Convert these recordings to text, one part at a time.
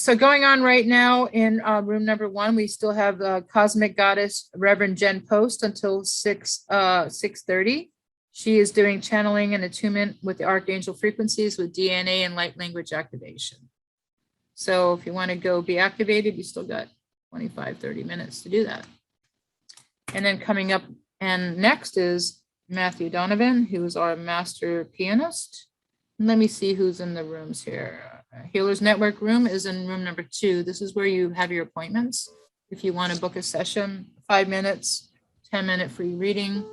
So going on right now in room number 1, we still have Cosmic Goddess Reverend Jen Post until 6:30. She is doing channeling and attunement with the archangel frequencies with DNA and light language activation. So if you want to go be activated, you still got 25-30 minutes to do that. And then coming up and next is Matthew Donovan, who is our master pianist. And let me see who's in the rooms here. Healers Network room is in room number 2. This is where you have your appointments. If you want to book a session, 5 minutes, 10-minute free reading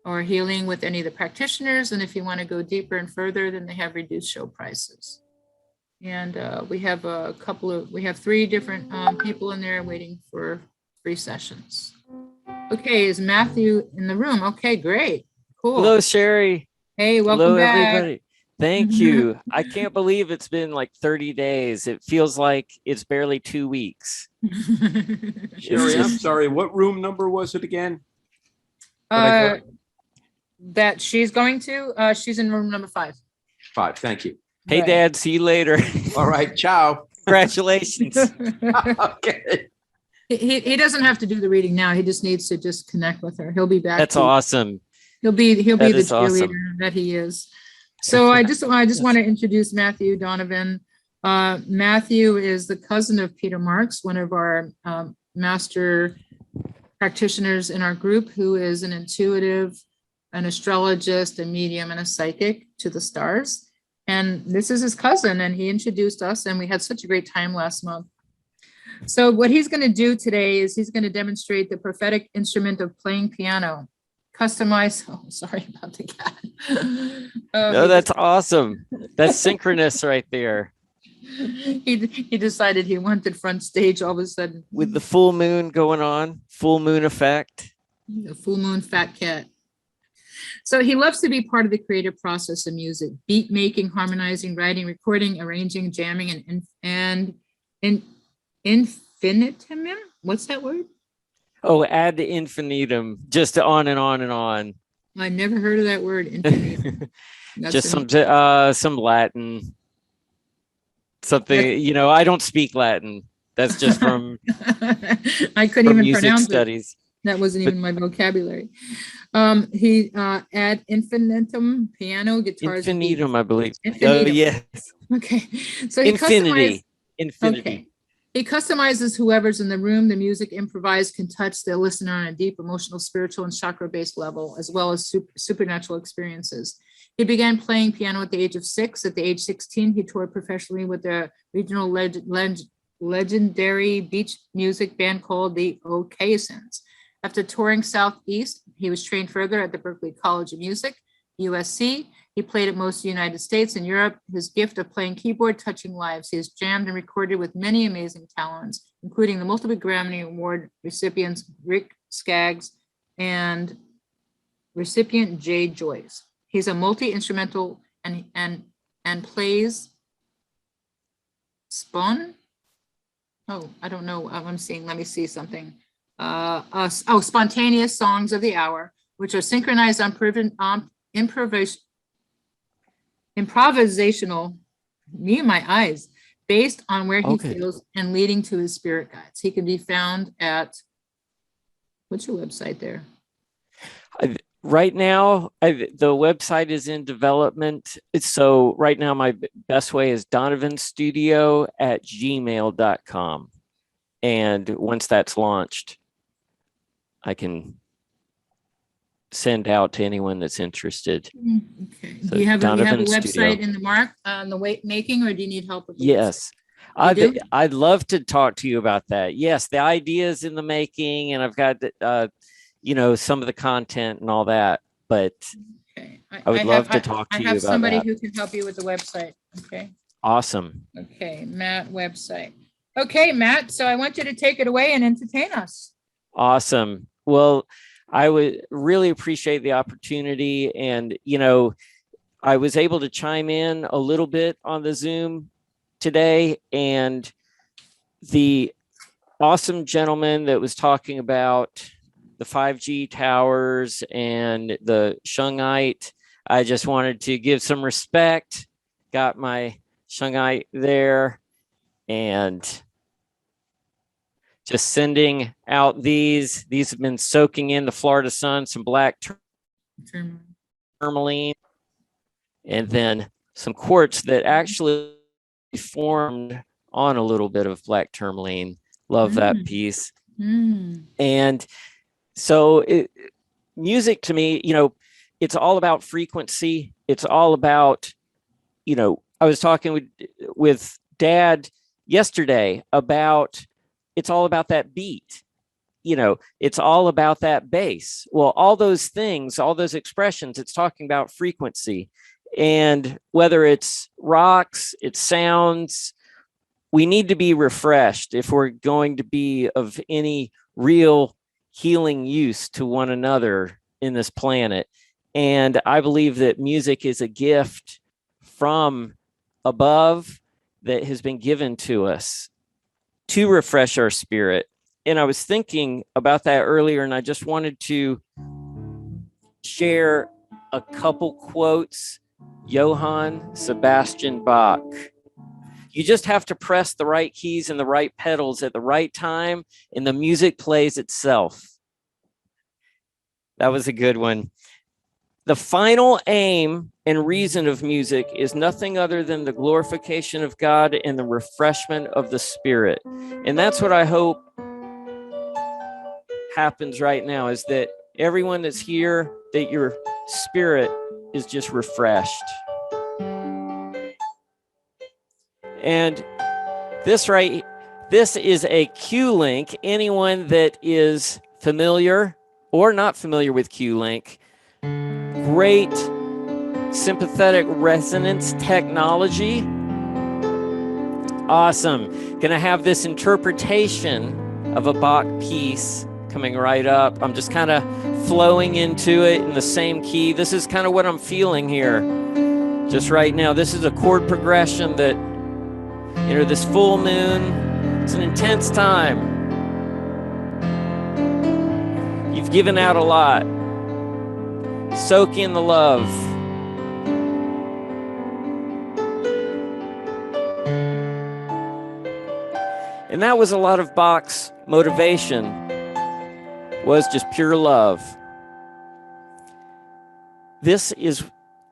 or healing with any of the practitioners. And if you want to go deeper and further, then they have reduced show prices. And we have we have 3 different people in there waiting for free sessions. Okay, is Matthew in the room? Okay, great. Cool. Hello, Sherry. Hey, welcome Hello, back. everybody. Thank you. I can't believe it's been like 30 days. It feels like it's barely 2 weeks. Sherry, I'm sorry. What room number was it again? That she's going to, she's in room number 5. 5. Thank you. Hey, Right. Dad, see you later. All right. Ciao. Congratulations. Okay. He doesn't have to do the reading now. He just needs to just connect with her. He'll be back. That's awesome. He'll be the is cheerleader awesome. that he is. So I just want to introduce Matthew Donovan. Matthew is the cousin of Peter Marks, one of our master practitioners in our group, who is an intuitive, an astrologist, a medium, and a psychic to the stars. And this is his cousin, and he introduced us, and we had such a great time last month. So what he's going to do today is he's going to demonstrate the prophetic instrument of playing piano. Customize. Oh, sorry about the cat. No, that's awesome. That's synchronous right there. He decided he wanted front stage all of a sudden. With the full moon going on, full moon effect. The full moon fat cat. So he loves to be part of the creative process of music, beat making, harmonizing, writing, recording, arranging, jamming, and infinitum. What's that word? Oh, ad infinitum, just on and on and on. I never heard of that word. Infinitum. Just some Latin, something, you know, I don't speak Latin. That's just from I couldn't even music pronounce studies. That wasn't even my vocabulary. He ad infinitum, piano, guitars. Infinitum, I believe. Infinitum. Oh, yes. Okay. So he Infinity. Infinity. Okay. He customizes whoever's in the room. The music improvised can touch the listener on a deep emotional, spiritual, and chakra-based level, as well as supernatural experiences. He began playing piano at the age of 6. At the age 16, he toured professionally with the regional legendary beach music band called the Ocasions. After touring Southeast, he was trained further at the Berklee College of Music, USC. He played at most of the United States and Europe. His gift of playing keyboard, touching lives. He has jammed and recorded with many amazing talents, including the multiple Grammy Award recipients Rick Skaggs and recipient Joyce. He's a multi-instrumental and plays spun. Oh, I don't know. I'm seeing. Let me see something. Spontaneous songs of the hour, which are synchronized on improvisational, me and my eyes, based on where he feels and leading to his spirit guides. He can be found at, what's your website there? Right now, the website is in development. So right now, my best way is donovanstudio@gmail.com. And once that's launched, I can send out to anyone that's interested. Okay. So Do you have a Donovan website Studio. in the mark on the weight making, or do you need help with the Yes. You do? I'd love to talk to you about that. Yes, the idea is in the making, and I've got, you know, some of the content and all that, but Okay. I would love to talk to you I have about somebody that. who can help you with the website. Okay. Awesome. Okay, Matt website. Okay, Matt. So I want you to take it away and entertain us. Awesome. Well, I would really appreciate the opportunity. And, you know, I was able to chime in a little bit on the Zoom today, and the awesome gentleman that was talking about the 5G towers and the shungite, I just wanted to give some respect. Got my shungite there. And just sending out these have been soaking in the Florida sun, some black tourmaline, and then some quartz that actually formed on a little bit of black tourmaline. Love that piece. And so music to me, it's all about frequency. It's all about, I was talking with Dad yesterday about, it's all about that beat. It's all about that bass. Well, all those things, all those expressions, it's talking about frequency. And whether it's rocks, it's sounds, we need to be refreshed if we're going to be of any real healing use to one another in this planet. And I believe that music is a gift from above that has been given to us to refresh our spirit. And I was thinking about that earlier, and I just wanted to share a couple quotes. Johann Sebastian Bach. You just have to press the right keys and the right pedals at the right time, and the music plays itself. That was a good one. The final aim and reason of music is nothing other than the glorification of God and the refreshment of the spirit. And that's what I hope happens right now, is that everyone that's here, that your spirit is just refreshed. And this is a Q-Link. Anyone that is familiar or not familiar with Q-Link, great sympathetic resonance technology. Awesome. Gonna have this interpretation of a Bach piece coming right up. I'm just kind of flowing into it in the same key. This is kind of what I'm feeling here just right now. This is a chord progression that, this full moon, it's an intense time. You've given out a lot. Soak in the love. And that was a lot of Bach's motivation, was just pure love. This is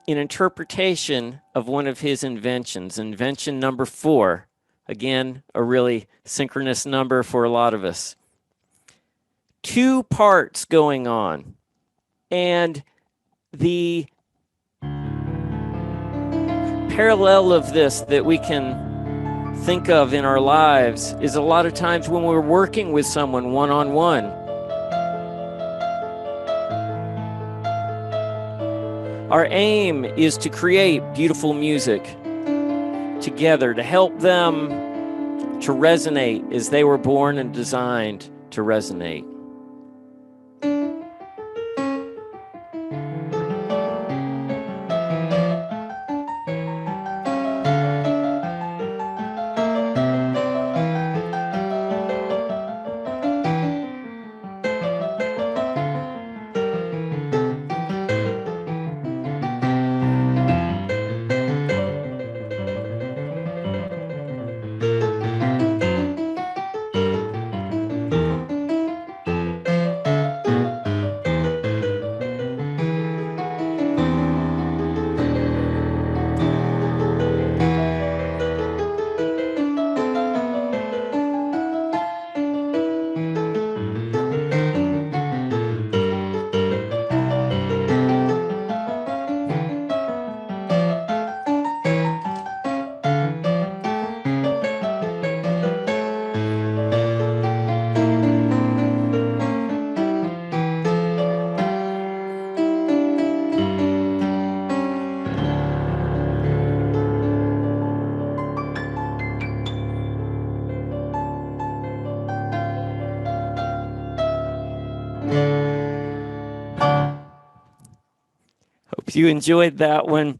an interpretation of one of his inventions, invention number 4. Again, a really synchronous number for a lot of us. 2 parts going on. And the parallel of this that we can think of in our lives is a lot of times when we're working with someone one-on-one. Our aim is to create beautiful music together, to help them to resonate as they were born and designed to resonate. Hope you enjoyed that one.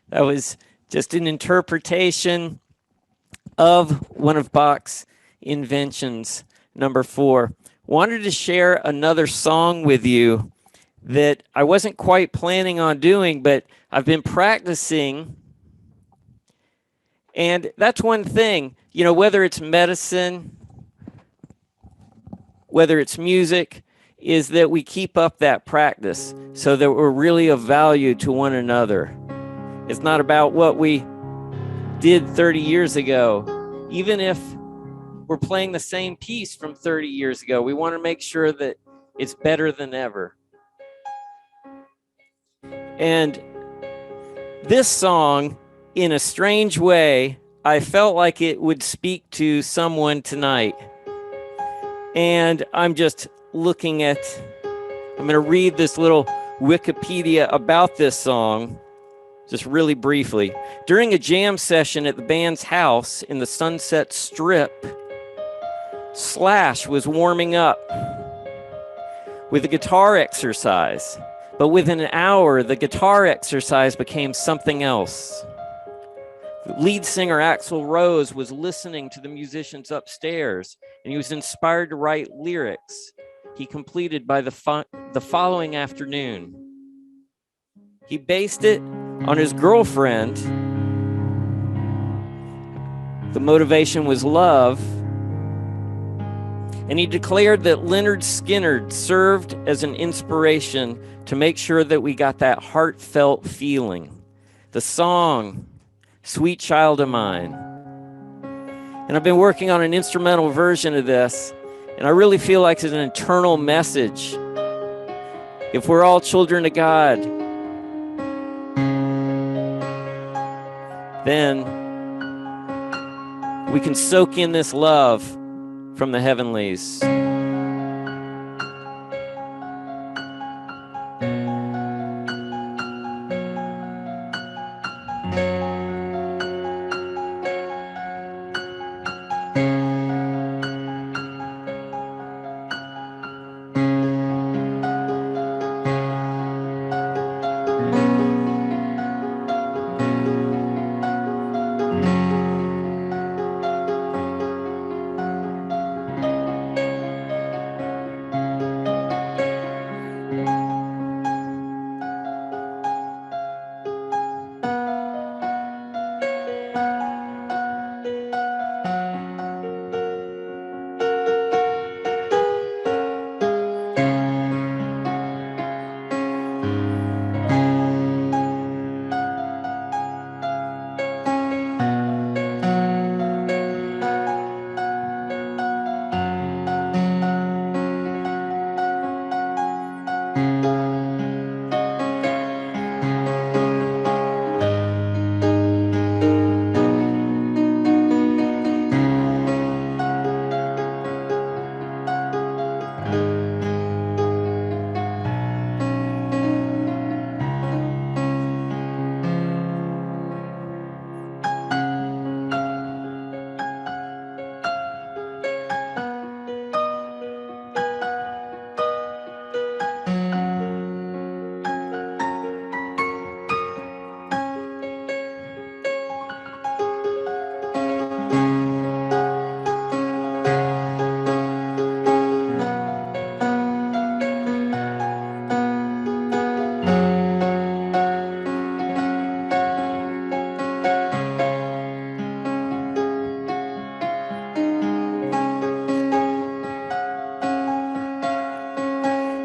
That was just an interpretation of one of Bach's inventions, number 4. Wanted to share another song with you that I wasn't quite planning on doing, but I've been practicing And that's one thing, you know, whether it's medicine, whether it's music, is that we keep up that practice so that we're really of value to one another. It's not about what we did 30 years ago. Even if we're playing the same piece from 30 years ago, we want to make sure that it's better than ever. And this song, in a strange way, I felt like it would speak to someone tonight. And I'm just looking at, I'm going to read this little Wikipedia about this song, just really briefly. During a jam session at the band's house in the Sunset Strip, Slash was warming up with a guitar exercise. But within an hour, the guitar exercise became something else. The lead singer Axl Rose was listening to the musicians upstairs, and he was inspired to write lyrics he completed by the following afternoon. He based it on his girlfriend. The motivation was love. And he declared that Lynyrd Skynyrd served as an inspiration to make sure that we got that heartfelt feeling. The song, Sweet Child of Mine. And I've been working on an instrumental version of this, and I really feel like it's an eternal message. If we're all children of God, then we can soak in this love from the heavenlies.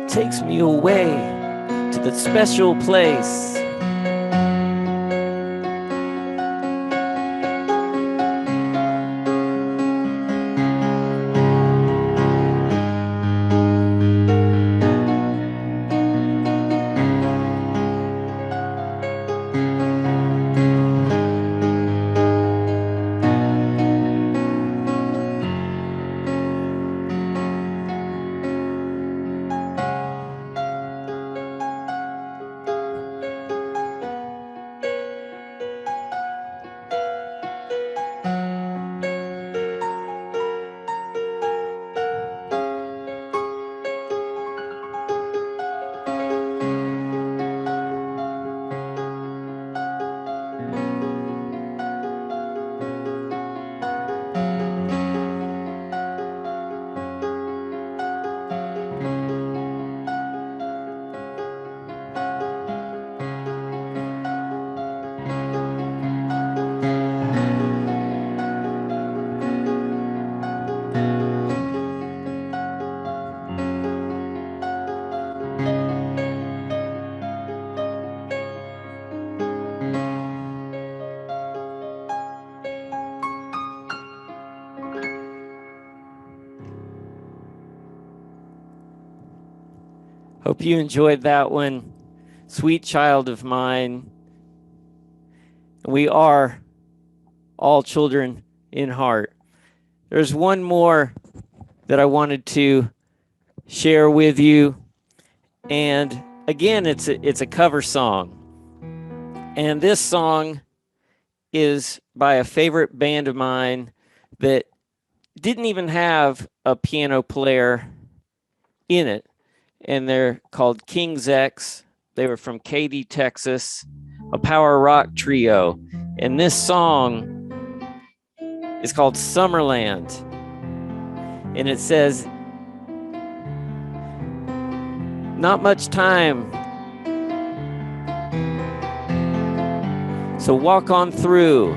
Takes me away to the special place. Hope you enjoyed that one. Sweet child of mine. We are all children in heart. There's one more that I wanted to share with you. And again, it's a cover song. And this song is by a favorite band of mine that didn't even have a piano player in it. And they're called King's X. They were from Katy, Texas, a power rock trio. And this song is called Summerland. And it says, not much time, so walk on through.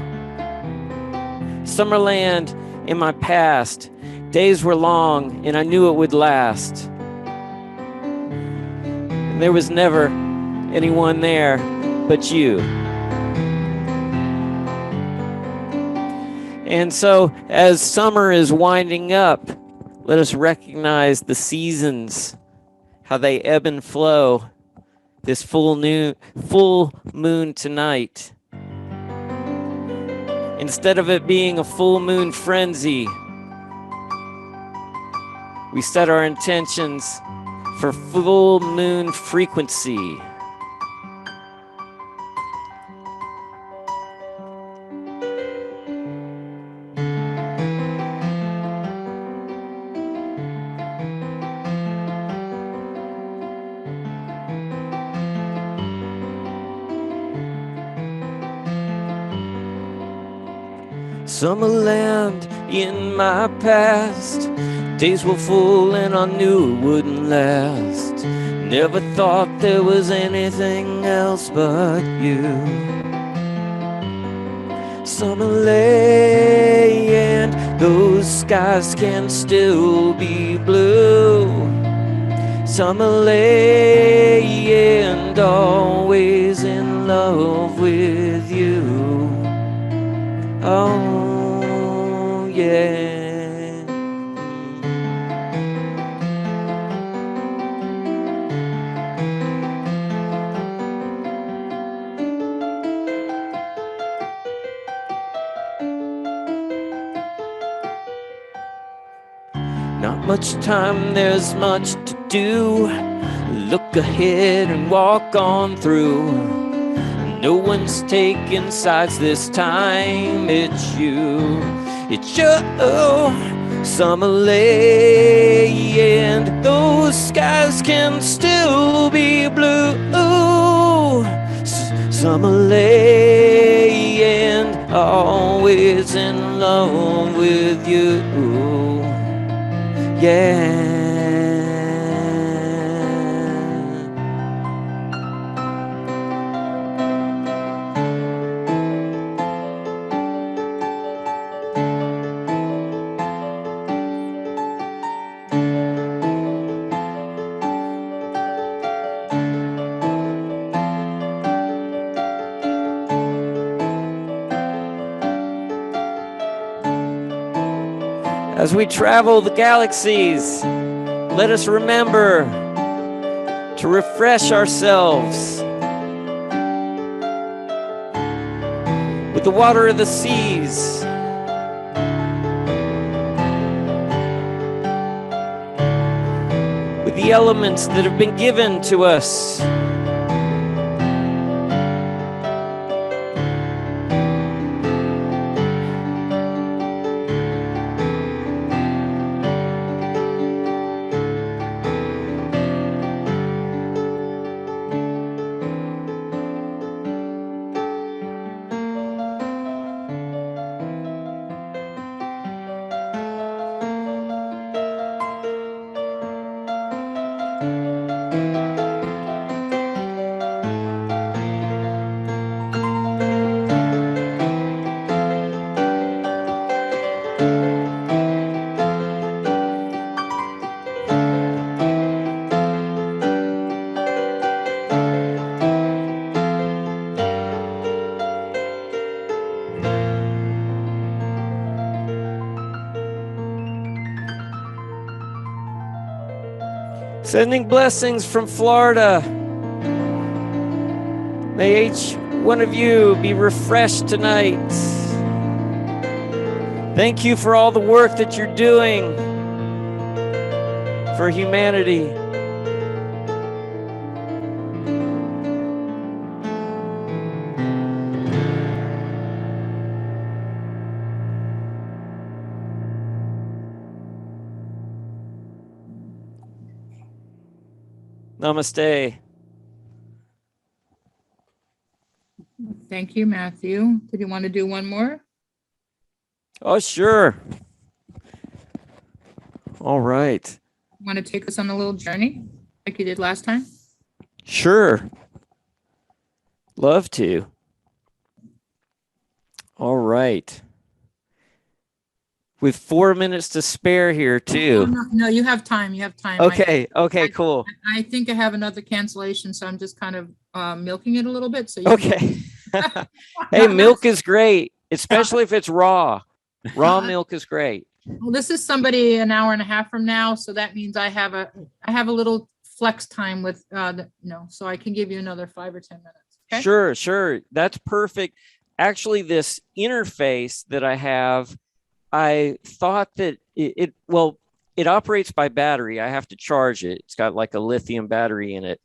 Summerland in my past, days were long and I knew it would last. And there was never anyone there but you. And so as summer is winding up, let us recognize the seasons, how they ebb and flow. This full moon tonight. Instead of it being a full moon frenzy, we set our intentions for full moon frequency. Summerland in my past, days were full and I knew it wouldn't last. Never thought there was anything else but you. Summerland, those skies can still be blue. Summerland, always in love with you. Oh, yeah. Not much time, there's much to do. Look ahead and walk on through. No one's taking sides this time. It's you, it's you. Summerland, those skies can still be blue. Summerland, always in love with you. Yeah. As we travel the galaxies, let us remember to refresh ourselves with the water of the seas. With the elements that have been given to us. Sending blessings from Florida. May each one of you be refreshed tonight. Thank you for all the work that you're doing for humanity. Namaste. Thank you, Matthew. Did you want to do one more? Oh, sure. All right. Want to take us on a little journey like you did last time? Sure. Love to. All right. With 4 minutes to spare here, too. No, you have time. You have time. Okay. Okay, cool. I think I have another cancellation, so I'm just kind of milking it a little bit. So Okay. Hey, milk is great, especially if it's raw. Raw milk is great. Well, this is somebody an hour and a half from now, so that means I have a little flex time with so I can give you another 5 or 10 minutes. Okay? Sure. That's perfect. Actually, this interface that I have, I thought that it operates by battery. I have to charge it. It's got like a lithium battery in it.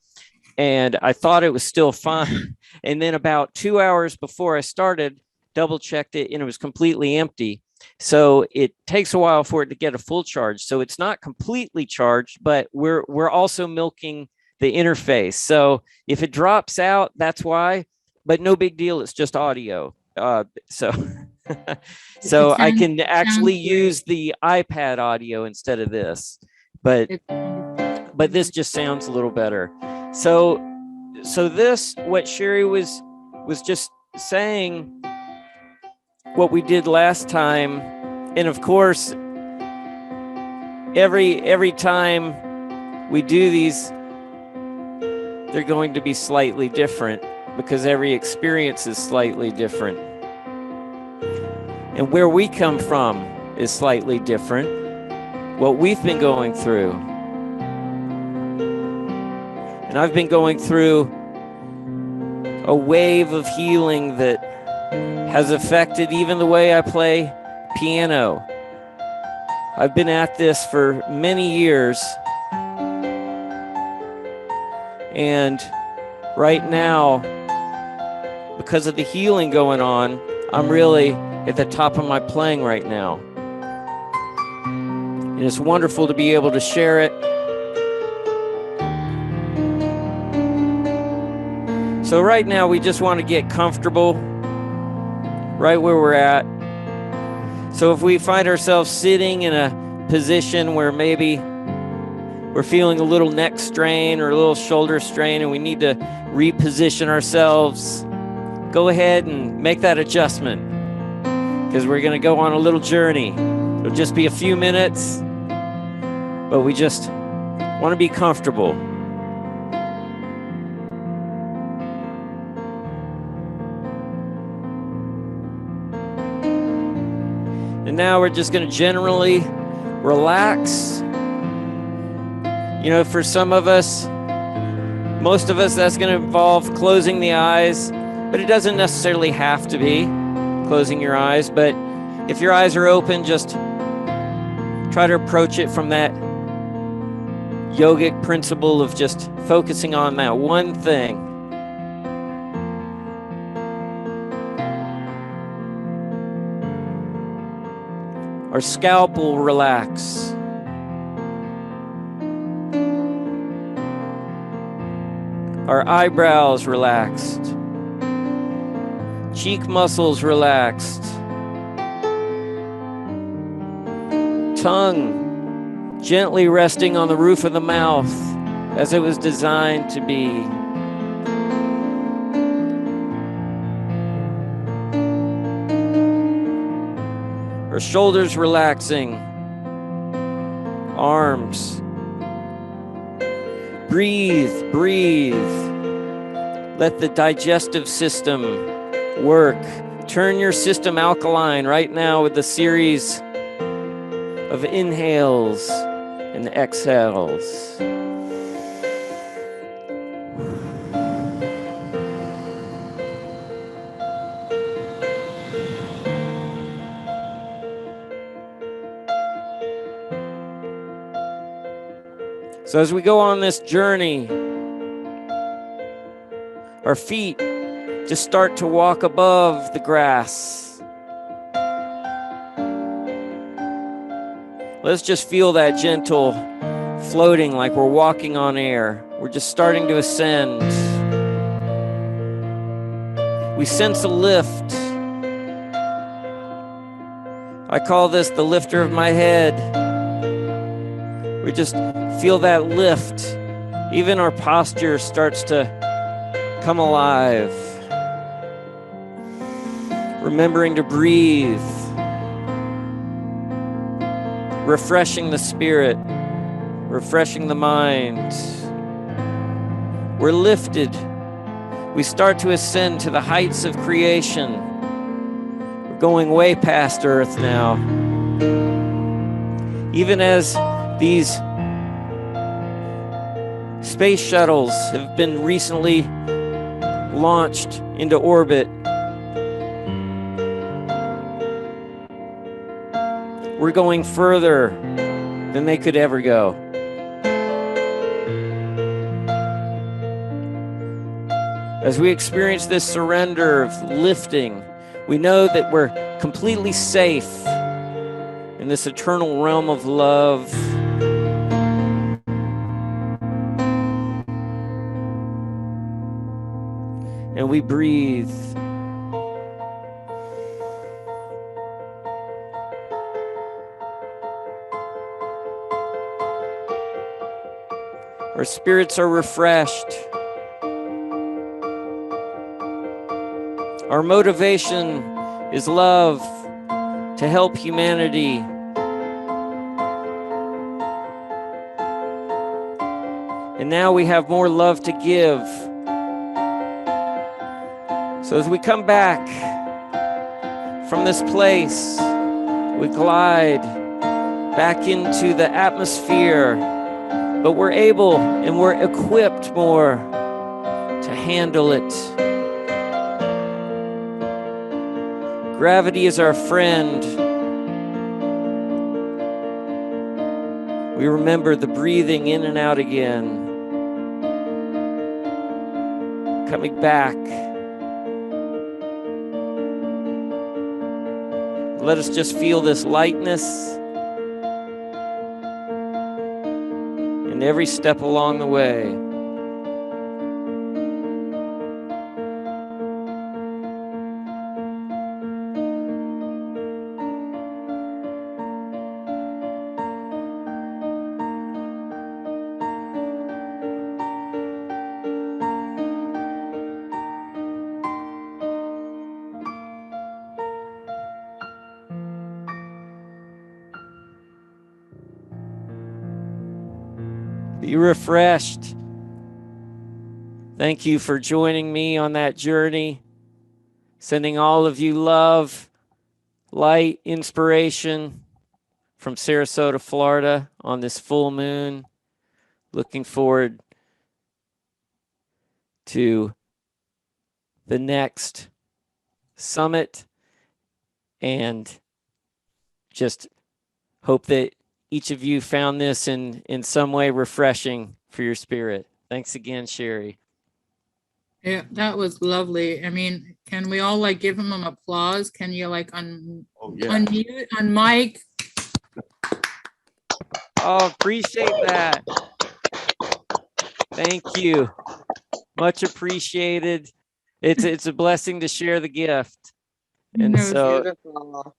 And I thought it was still fine. And then about 2 hours before I started, double checked it and it was completely empty. So it takes a while for it to get a full charge. So it's not completely charged, but we're also milking the interface. So if it drops out, that's why, but no big deal. It's just audio. So I can actually use the iPad audio instead of this, but this just sounds a little better. So this, what Sherry was just saying, what we did last time, and of course, every time we do these, they're going to be slightly different because every experience is slightly different. And where we come from is slightly different. What we've been going through. And I've been going through a wave of healing that has affected even the way I play piano. I've been at this for many years. And right now, because of the healing going on, I'm really at the top of my playing right now. And it's wonderful to be able to share it. So right now, we just want to get comfortable right where we're at. So if we find ourselves sitting in a position where maybe we're feeling a little neck strain or a little shoulder strain and we need to reposition ourselves, go ahead and make that adjustment because we're going to go on a little journey. It'll just be a few minutes, but we just want to be comfortable. And now we're just going to generally relax. You know, for some of us, most of us, that's going to involve closing the eyes, but it doesn't necessarily have to be closing your eyes. But if your eyes are open, just try to approach it from that yogic principle of just focusing on that one thing. Our scalp will relax. Our eyebrows relaxed. Cheek muscles relaxed. Tongue gently resting on the roof of the mouth as it was designed to be. Our shoulders relaxing. Arms. Breathe, breathe. Let the digestive system work. Turn your system alkaline right now with a series of inhales and exhales. So as we go on this journey, our feet just start to walk above the grass. Let's just feel that gentle floating like we're walking on air. We're just starting to ascend. We sense a lift. I call this the lifter of my head. We just feel that lift. Even our posture starts to come alive. Remembering to breathe. Refreshing the spirit. Refreshing the mind. We're lifted. We start to ascend to the heights of creation. We're going way past Earth now. Even as these space shuttles have been recently launched into orbit, we're going further than they could ever go. As we experience this surrender of lifting, we know that we're completely safe in this eternal realm of love. And we breathe. Our spirits are refreshed. Our motivation is love to help humanity. And now we have more love to give. So as we come back from this place, we glide back into the atmosphere, but we're able and we're equipped more to handle it. Gravity is our friend. We remember the breathing in and out again. Coming back. Let us just feel this lightness in every step along the way. Be refreshed. Thank you for joining me on that journey. Sending all of you love, light, inspiration from Sarasota, Florida on this full moon. Looking forward to the next summit and just hope that each of you found this in some way refreshing for your spirit. Thanks again, Sherry. Yeah, that was lovely. I mean, can we all like give him an applause? Can you like unmute on mic? Oh, appreciate that. Thank you. Much appreciated. It's a blessing to share the gift. And so Beautiful.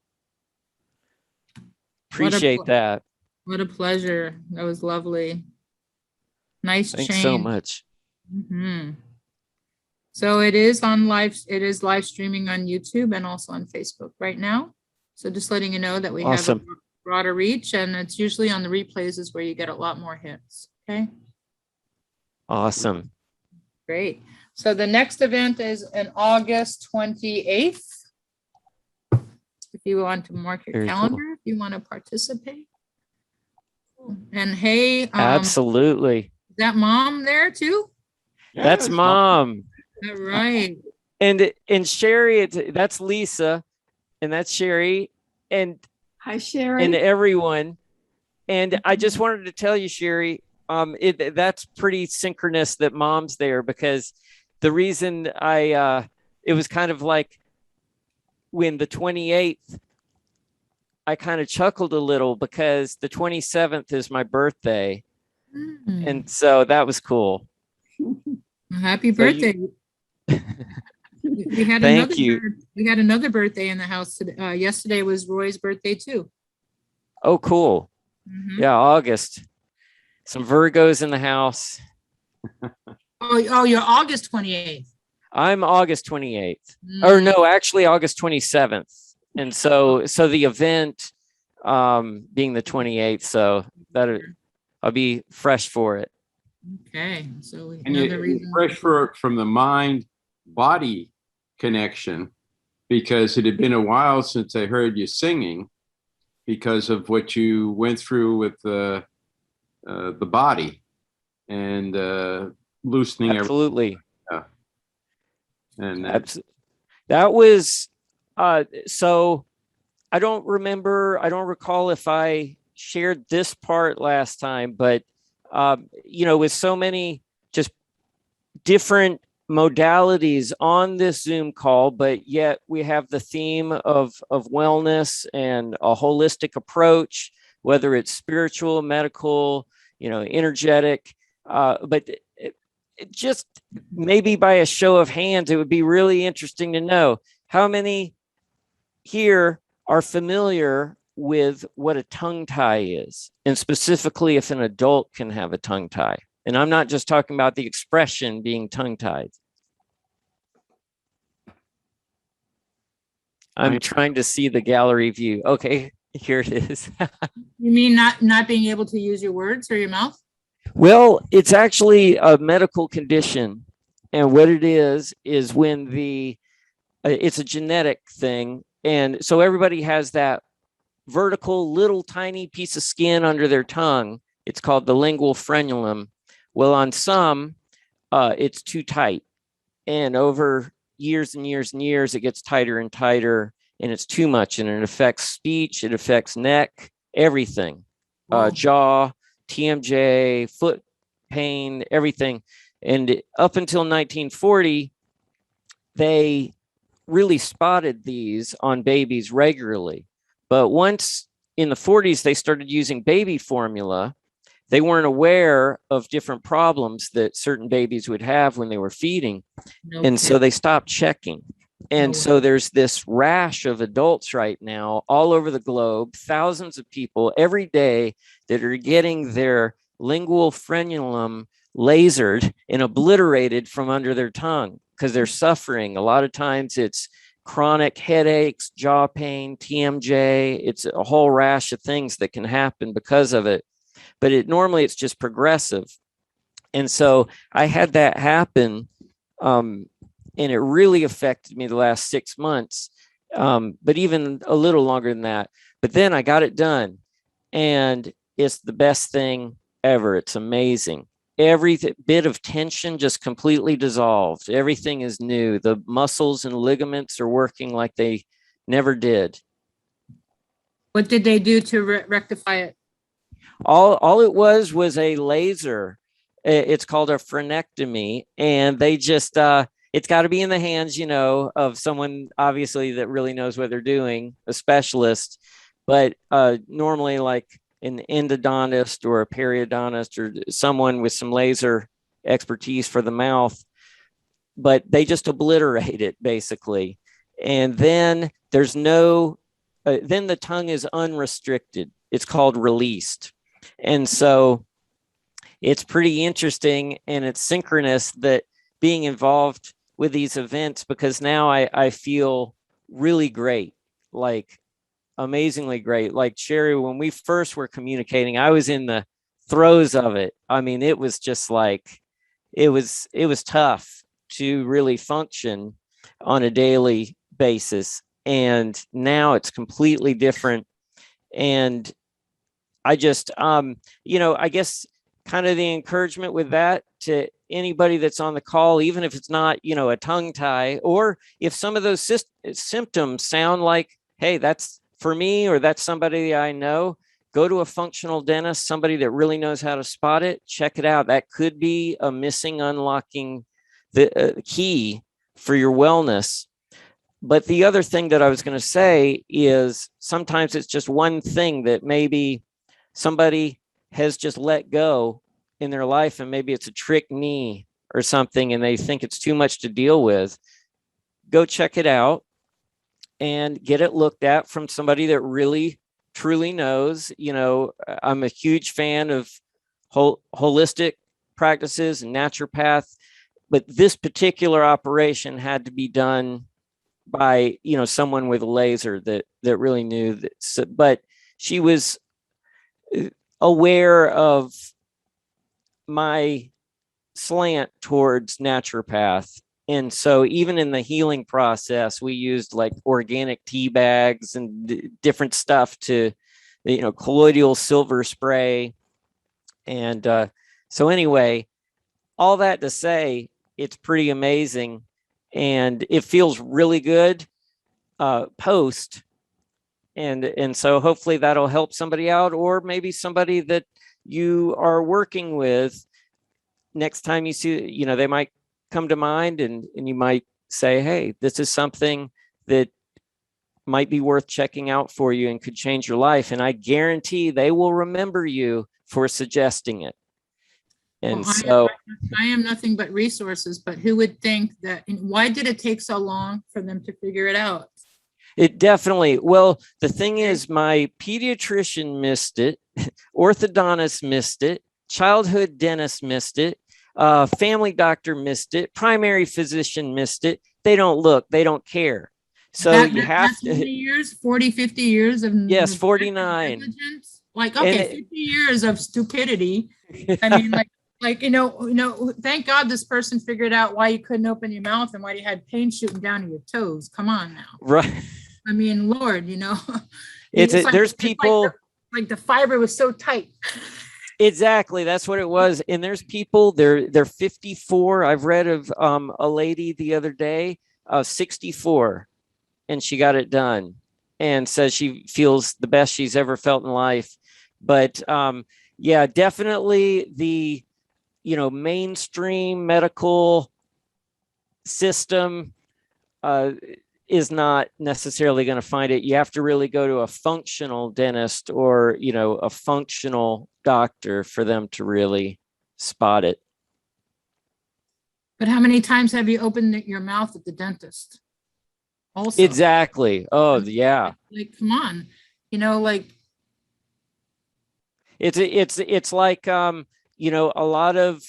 appreciate that. What a pleasure. That was lovely. Nice Thanks change. so much. So it is live streaming on YouTube and also on Facebook right now. So just letting you know that we have a broader reach, and it's usually on the replays is where you get a lot more hits. Okay. Awesome. Great. So the next event is on August 28th. If you want to mark your Very calendar, cool. if you want to participate. And hey, Absolutely. is that mom there too? That's mom. All right. And Sherry, that's Lisa, and that's Sherry, and Hi, Sherry. and everyone. And I just wanted to tell you, Sherry, that's pretty synchronous that mom's there, because the reason it was kind of like when the 28th, I kind of chuckled a little because the 27th is my birthday. And so that was cool. Happy birthday. We had Thank you. We had another birthday in the house today. Yesterday was Roy's birthday too. Oh, cool. Mhm. Yeah, August. Some Virgos in the house. Oh, you're August 28th. I'm August 28th. Or no, actually August 27th. And so the event being the 28th, so that I'll be fresh for it. Okay, so And another you're reason. fresh from the mind-body connection, because it had been a while since I heard you singing because of what you went through with the body and loosening Absolutely. everything. Yeah. And that was so I don't recall if I shared this part last time, but with so many just different modalities on this Zoom call, but yet we have the theme of wellness and a holistic approach, whether it's spiritual, medical, energetic, but it just maybe by a show of hands, it would be really interesting to know how many here are familiar with what a tongue tie is, and specifically if an adult can have a tongue tie. And I'm not just talking about the expression being tongue tied. I'm trying to see the gallery view. Okay, here it is. You mean not being able to use your words or your mouth? Well, it's actually a medical condition. And what it is when it's a genetic thing. And so everybody has that vertical little tiny piece of skin under their tongue. It's called the lingual frenulum. Well, on some, it's too tight. And over years and years and years, it gets tighter and tighter, and it's too much. And it affects speech, it affects neck, everything, jaw, TMJ, foot pain, everything. And up until 1940, they really spotted these on babies regularly. But once in the 40s, they started using baby formula. They weren't aware of different problems that certain babies would have when they were feeding. And so they stopped checking. And so there's this rash of adults right now all over the globe, thousands of people every day that are getting their lingual frenulum lasered and obliterated from under their tongue because they're suffering. A lot of times it's chronic headaches, jaw pain, TMJ. It's a whole rash of things that can happen because of it. But normally it's just progressive. And so I had that happen. And it really affected me the last 6 months, but even a little longer than that. But then I got it done, and it's the best thing ever. It's amazing. Every bit of tension just completely dissolved. Everything is new. The muscles and ligaments are working like they never did. What did they do to rectify it? All it was a laser. It's called a frenectomy, and they just it's got to be in the hands, of someone obviously that really knows what they're doing, a specialist. But normally, like an endodontist or a periodontist or someone with some laser expertise for the mouth. But they just obliterate it basically, and then there's then the tongue is unrestricted. It's called released. And so it's pretty interesting, and it's synchronous that being involved with these events, because now I feel really great, like amazingly great. Like Sherry, when we first were communicating, I was in the throes of it. I mean, it was just like, it was tough to really function on a daily basis. And now it's completely different. And I just, I guess kind of the encouragement with that to anybody that's on the call, even if it's not, a tongue tie, or if some of those symptoms sound like, hey, that's for me, or that's somebody I know, go to a functional dentist, somebody that really knows how to spot it. Check it out. That could be a missing unlocking the key for your wellness. But the other thing that I was going to say is sometimes it's just one thing that maybe somebody has just let go in their life, and maybe it's a trick knee or something, and they think it's too much to deal with. Go check it out and get it looked at from somebody that really truly knows. You know, I'm a huge fan of holistic practices and naturopath, but this particular operation had to be done by, you know, someone with a laser that really knew that. So, but she was aware of my slant towards naturopath. And so even in the healing process, we used like organic tea bags and different stuff to, you know, colloidal silver spray. And so anyway, all that to say, it's pretty amazing. And it feels really good post. And so hopefully that'll help somebody out, or maybe somebody that you are working with. Next time you see, you know, they might come to mind, and you might say, hey, this is something that might be worth checking out for you and could change your life. And I guarantee they will remember you for suggesting it. And well, I am nothing but resources, but who would think that, why did it take so long for them to figure it out? It definitely, well, the thing is, my pediatrician missed it, orthodontist missed it, childhood dentist missed it, family doctor missed it, primary physician missed it. They don't look, they don't care. So you have to. 50 years, 40, 50 years of. Yes, 49. Like, okay, 50 years of stupidity. I mean, like, you know, thank God this person figured out why you couldn't open your mouth and why you had pain shooting down to your toes. Come on now. Right. I mean, Lord, you know. There's people. Like the fiber was so tight. Exactly. That's what it was. And there's people, they're 54. I've read of a lady the other day, 64, and she got it done and says she feels the best she's ever felt in life. But yeah, definitely the, you know, mainstream medical system is not necessarily going to find it. You have to really go to a functional dentist or, you know, a functional doctor for them to really spot it. But how many times have you opened your mouth at the dentist? Also, exactly. Oh, yeah. Like, come on, you know, like it's like you know, a lot of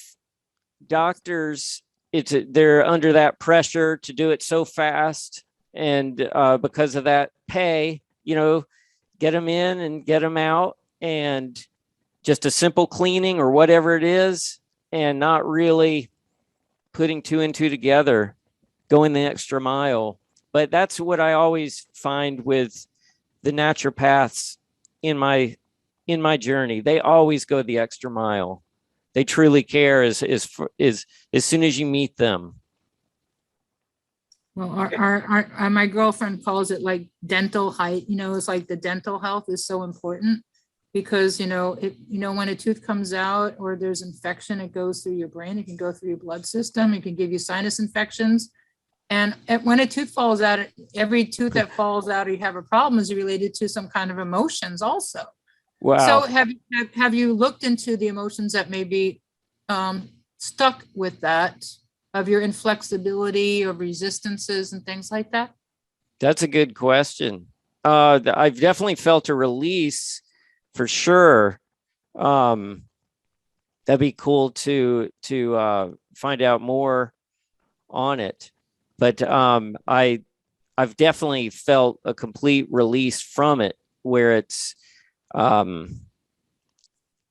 doctors, they're under that pressure to do it so fast, and because of that pay, you know, get them in and get them out, and just a simple cleaning or whatever it is, and not really putting two and two together, going the extra mile. But that's what I always find with the naturopaths in my journey. They always go the extra mile. They truly care as soon as you meet them. Well, our my girlfriend calls it like dental height. You know, it's like the dental health is so important because, you know, when a tooth comes out or there's infection, it goes through your brain. It can go through your blood system. It can give you sinus infections. And when a tooth falls out, every tooth that falls out or you have a problem is related to some kind of emotions also. Wow. So have you looked into the emotions that may be stuck with that, of your inflexibility or resistances and things like that? That's a good question. I've definitely felt a release for sure. That'd be cool to find out more on it. But I've definitely felt a complete release from it, where it's you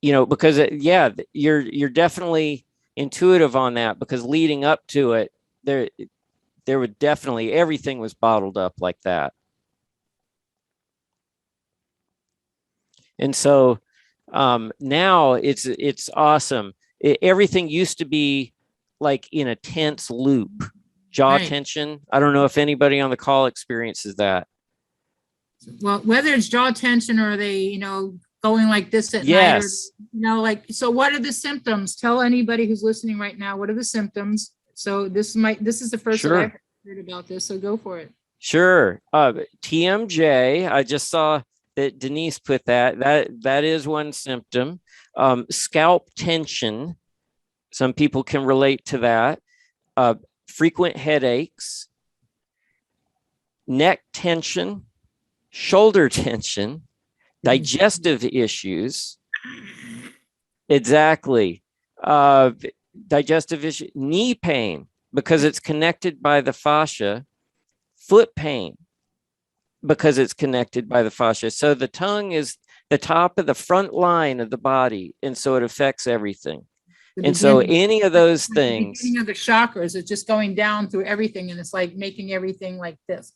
know, because yeah, you're definitely intuitive on that, because leading up to it, there would definitely, everything was bottled up like that. And so now it's awesome. Everything used to be like in a tense loop, jaw tension. I don't know if anybody on the call experiences that. Well, whether it's jaw tension or they, you know, going like this at night, or, Yes. like, so what are the symptoms? Tell anybody who's listening right now, what are the symptoms? So this is the first that Sure. I've heard about this, so go for it. Sure. TMJ, I just saw that Denise put that is one symptom. Scalp tension. Some people can relate to that. Frequent headaches, neck tension, shoulder tension, digestive issues. Exactly. Digestive issue, knee pain, because it's connected by the fascia, foot pain, because it's connected by the fascia. So the tongue is the top of the front line of the body, and so it affects everything. And so any of those things. The beginning of the chakras, it's just going down through everything, and it's like making everything like this.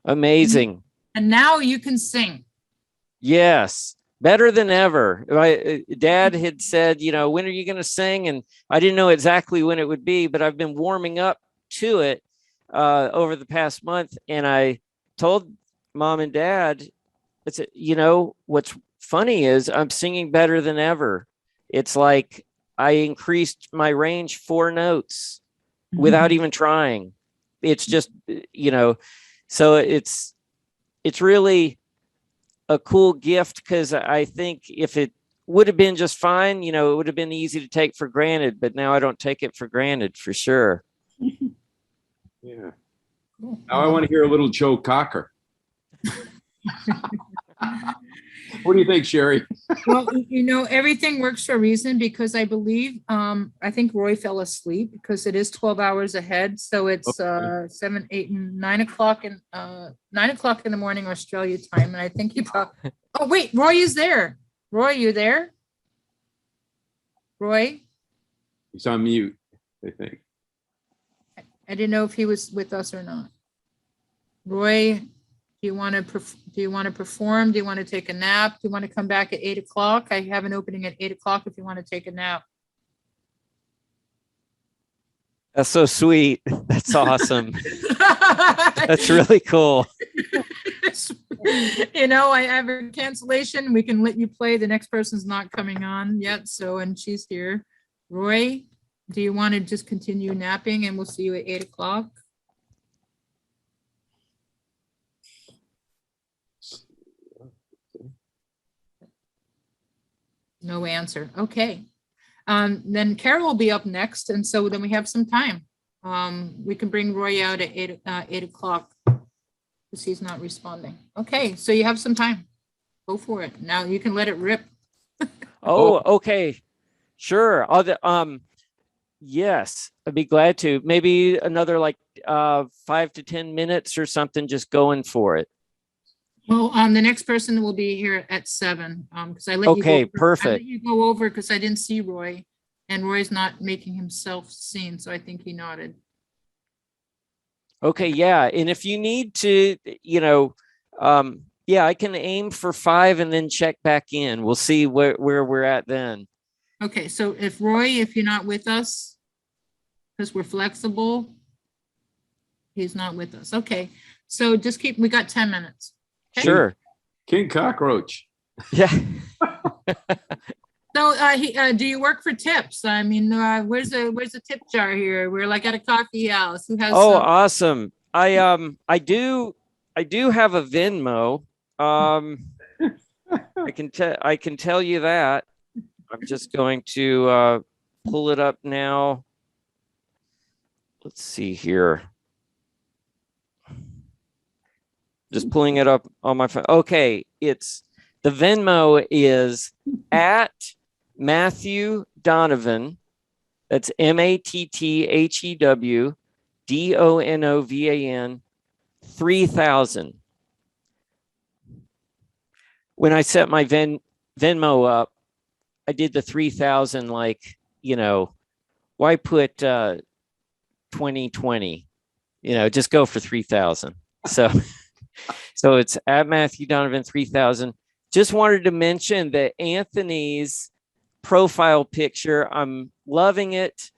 Amazing. And now you can sing. Yes, better than ever. My dad had said, when are you going to sing? And I didn't know exactly when it would be, but I've been warming up to it over the past month. And I told mom and dad, it's, what's funny is I'm singing better than ever. It's like I increased my range 4 notes without even trying. It's just, so it's really a cool gift, because I think if it would have been just fine, it would have been easy to take for granted, but now I don't take it for granted for sure. Yeah. Now I want to hear a little Joe Cocker. What do you think, Sherry? Well, everything works for a reason, because I believe, I think Roy fell asleep because it is 12 hours ahead. So it's 7, 8, and 9 o'clock in 9 o'clock in the morning, Australia time. And I think he probably, oh wait, Roy is there. Roy, you there? Roy? He's on mute, I think. I didn't know if he was with us or not. Roy, do you want to perform? Do you want to take a nap? Do you want to come back at 8 o'clock? I have an opening at 8 o'clock if you want to take a nap. That's so sweet. That's awesome. That's really cool. I have a cancellation. We can let you play. The next person's not coming on yet. So, and she's here. Roy, do you want to just continue napping, and we'll see you at 8 o'clock? No answer. Okay. Then Carol will be up next. And so then we have some time. We can bring Roy out at 8 o'clock because he's not responding. Okay. So you have some time. Go for it. Now you can let it rip. Oh, okay. Sure. Yes, I'd be glad to. Maybe another 5 to 10 minutes or something, just going for it. Well, the next person will be here at 7. Because I let you go. Okay, I let perfect. you go over because I didn't see Roy, and Roy's not making himself seen. So I think he nodded. Okay, yeah. And if you need to, I can aim for 5 and then check back in. We'll see where we're at then. Okay, so if you're not with us, because we're flexible, he's not with us. Okay, so just we got 10 minutes. Okay? Sure. King Cockroach. Yeah. So do you work for tips? I mean, where's the tip jar here? We're like at a coffee house. Who has Awesome. I do have a Venmo. I can tell you that. I'm just going to pull it up now. Let's see here. Just pulling it up on my phone. Okay, the Venmo is at Matthew Donovan. That's MATTHEWDONOVAN 3000. When I set my Venmo up, I did the 3000 why put 2020? Just go for 3000. So it's at Matthew Donovan 3000. Just wanted to mention that Anthony's profile picture, I'm loving it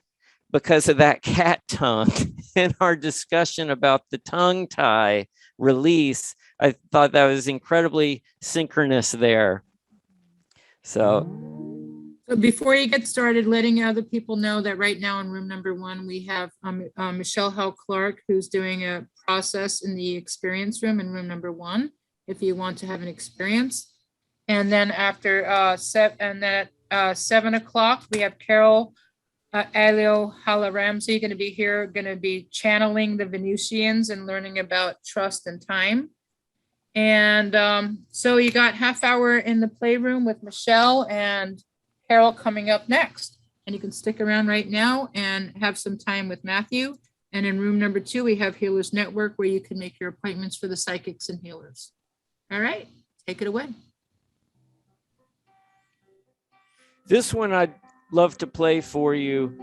because of that cat tongue and our discussion about the tongue tie release. I thought that was incredibly synchronous there. So before you get started, letting other people know that right now in room number 1, we have Michelle Howe Clark, who's doing a process in the experience room in room number 1, if you want to have an experience. And then after 7 o'clock, we have Carol Alio Hala Ramsey going to be here, going to be channeling the Venusians and learning about trust and time. And so you got half hour in the playroom with Michelle and Carol coming up next. And you can stick around right now and have some time with Matthew. And in room number 2, we have Healers Network, where you can make your appointments for the psychics and healers. All right, take it away. this one I'd love to play for you.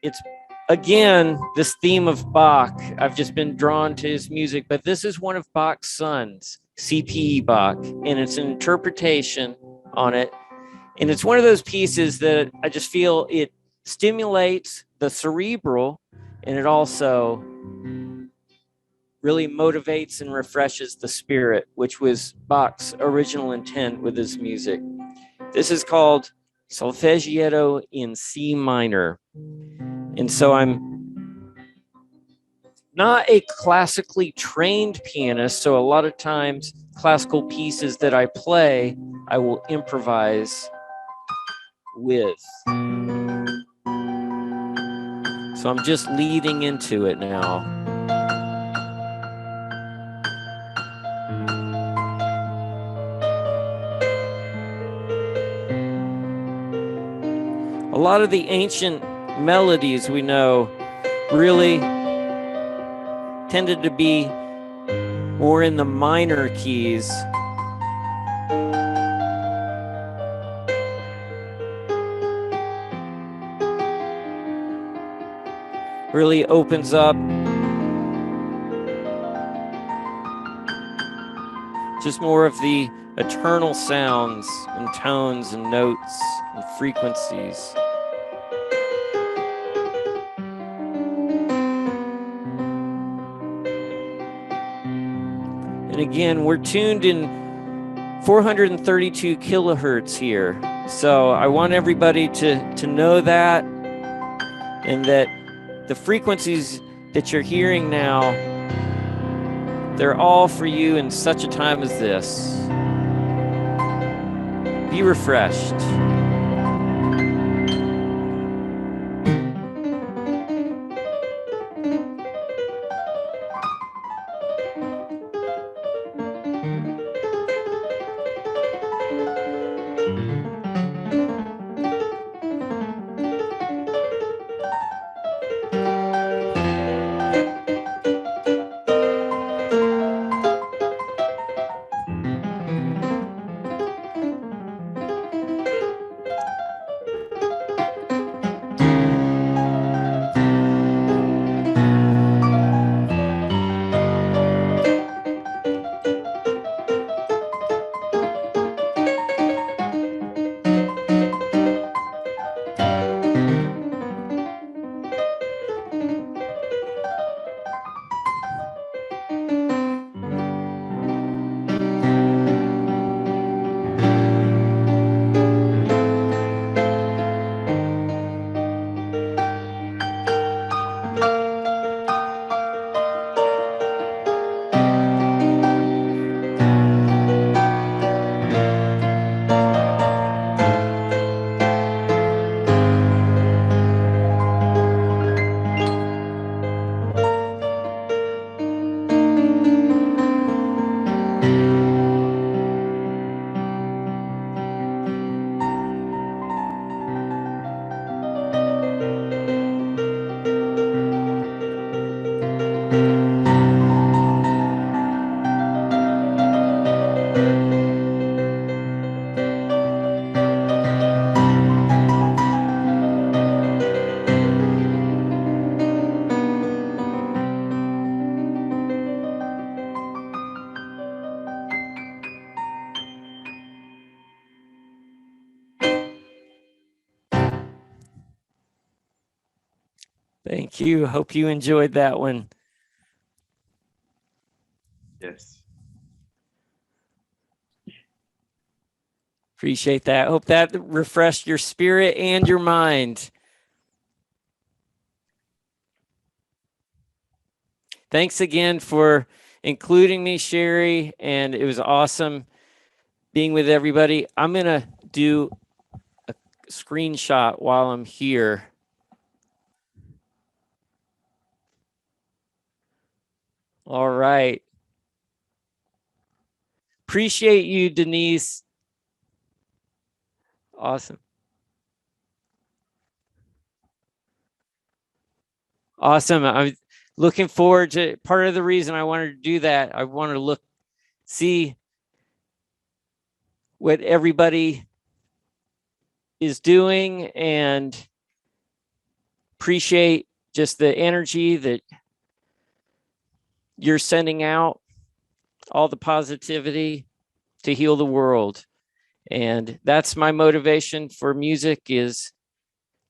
It's, again, this theme of Bach. I've just been drawn to his music, but this is one of Bach's sons, C.P.E. Bach, and it's an interpretation on it. And it's one of those pieces that I just feel it stimulates the cerebral, and it also really motivates and refreshes the spirit, which was Bach's original intent with his music. This is called Solfeggiero in C minor. And so I'm not a classically trained pianist, so a lot of times classical pieces that I play, I will improvise with. So I'm just leading into it now. A lot of the ancient melodies we know really tended to be more in the minor keys. Really opens up just more of the eternal sounds and tones and notes and frequencies. And again, we're tuned in 432 kilohertz here. So I want everybody to know that, and that the frequencies that you're hearing now, they're all for you in such a time as this. Be refreshed. Thank you. Hope you enjoyed that one. Yes. Appreciate that. Hope that refreshed your spirit and your mind. Thanks again for including me, Sherry, and it was awesome being with everybody. I'm going to do a screenshot while I'm here. All right. Appreciate you, Denise. Awesome. Awesome. I'm looking forward to, part of the reason I wanted to do that, I wanted to see what everybody is doing and appreciate just the energy that you're sending out, all the positivity to heal the world. And that's my motivation for music, is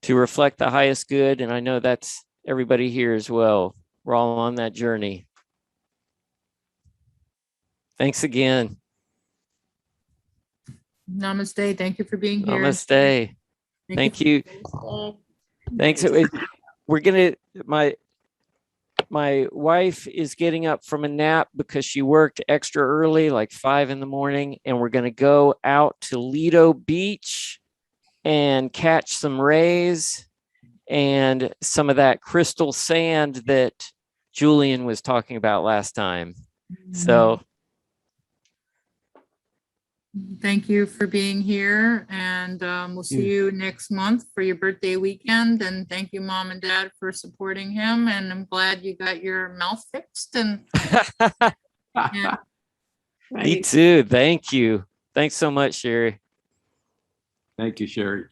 to reflect the highest good. And I know that's everybody here as well. We're all on that journey. Thanks again. Namaste. Thank you for being here. Namaste. Thank you. Thanks. We're going to, my wife is getting up from a nap because she worked extra early, like 5 a.m, and we're going to go out to Lido Beach and catch some rays and some of that crystal sand that Julian was talking about last time. So thank you for being here, and we'll see you next month for your birthday weekend. And thank you, Mom and Dad, for supporting him. And I'm glad you got your mouth fixed. And yeah. Me too. Thank you. Thanks so much, Sherry. Thank you, Sherry.